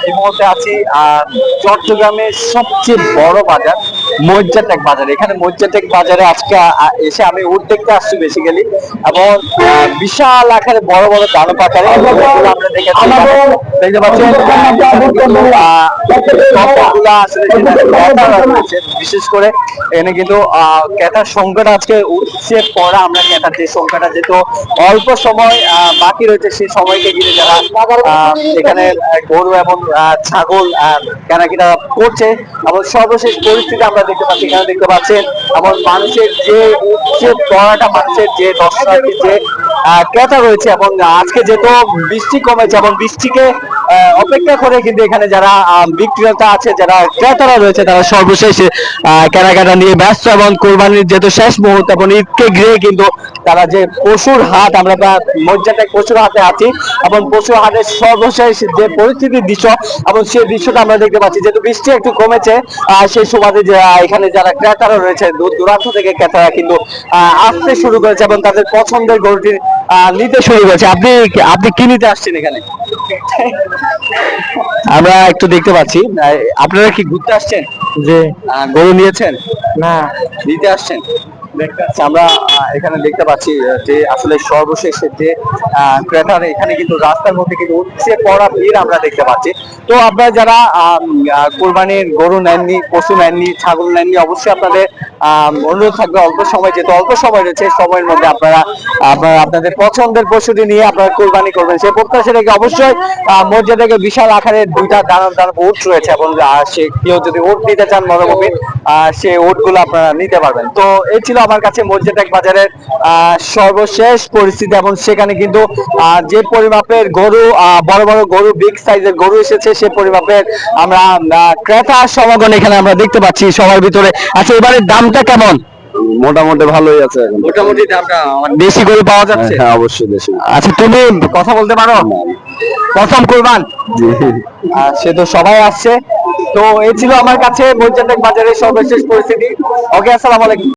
এই মুহূর্তে আছি চট্টগ্রামের সবচেয়ে বড় বাজার মজ্জাটেক বাজার। এখানে মজ্জাটেক বাজারে আজকে এসে আমি উট দেখতে আসছি বেসিক্যালি, এবং বিশাল আকারে বড় বড় দানব আকারে আমরা দেখতে পাচ্ছি। বিশেষ করে এখানে কিন্তু ক্রেতার সংখ্যাটা আজকে উঠছে পড়া। আমরা ক্রেতার যে সংখ্যাটা যেহেতু অল্প সময় বাকি রয়েছে, সেই সময়কে ঘিরে যারা এখানে গরু এবং ছাগল কেনাকিটা করছে, এবং সর্বশেষ পরিস্থিতি আমরা দেখতে পাচ্ছি। এখানে দেখতে পাচ্ছেন এবং মানুষের যে উঠছে পড়াটা, মানুষের যে দর্শনার্থী যে ক্রেতা রয়েছে, এবং আজকে যেহেতু বৃষ্টি কমেছে এবং বৃষ্টিকে অপেক্ষা করে কিন্তু এখানে যারা বিক্রেতা আছে, যারা ক্রেতারা রয়েছে, তারা সর্বশেষ কেনাকাটা নিয়ে ব্যস্ত। এবং কোরবানির যেহেতু শেষ মুহূর্ত এবং ঈদকে ঘিরে কিন্তু তারা যে পশুর হাট, আমরা মজ্জাটায় পশুর হাটে আছি, এবং পশুর হাটের সর্বশেষ যে পরিস্থিতির দৃশ্য এবং সেই দৃশ্যটা আমরা দেখতে পাচ্ছি। যেহেতু বৃষ্টি একটু কমেছে, সেই সুবাদে এখানে যারা ক্রেতারা রয়েছে, দূর দূরান্ত থেকে ক্রেতারা কিন্তু আসতে শুরু করেছে এবং তাদের পছন্দের গরুটি নিতে শুরু করেছে। আপনি আপনি কি নিতে আসছেন এখানে? আমরা একটু দেখতে পাচ্ছি। আপনারা কি ঘুরতে আসছেন? যে গরু নিয়েছেন? না, নিতে আসছেন। আমরা এখানে দেখতে পাচ্ছি যে আসলে সর্বশেষ যে ক্রেতার এখানে কিন্তু রাস্তার মধ্যে কিন্তু উঠছে পড়া ভিড় আমরা দেখতে পাচ্ছি। তো আপনারা যারা কোরবানির গরু নেননি, পশু নেননি, ছাগল নেননি, অবশ্যই আপনাদের অনুরোধ থাকবে অল্প সময়, যেহেতু অল্প সময় রয়েছে, সময়ের মধ্যে আপনারা আপনাদের পছন্দের পশুটি নিয়ে আপনারা কোরবানি করবেন সেই প্রত্যাশা রেখে অবশ্যই মসজিদ থেকে বিশাল আকারের দুইটা দানব দানব উট রয়েছে, এবং সে কেউ যদি উট নিতে চান মনোমুখী, সেই উট গুলো আপনারা নিতে পারবেন। তো এই ছিল আমার কাছে মসজিদ বাজারের সর্বশেষ পরিস্থিতি, এবং সেখানে কিন্তু যে পরিমাপের গরু, বড় বড় গরু, বিগ সাইজের গরু এসেছে, সে পরিমাপের আমরা ক্রেতা সমাগম এখানে আমরা দেখতে পাচ্ছি সবার ভিতরে। আচ্ছা, এবারে দামটা কেমন? মোটামুটি ভালোই আছে এখন। মোটামুটি দামটা দেশি গরু পাওয়া যাচ্ছে? হ্যাঁ, অবশ্যই দেশি। আচ্ছা, তুমি কথা বলতে পারো? প্রথম কুরবান? সে তো সবাই আসছে। তো এই ছিল আমার কাছে মসজিদ বাজারের সর্বশেষ পরিস্থিতি। ওকে, আসসালামু আলাইকুম।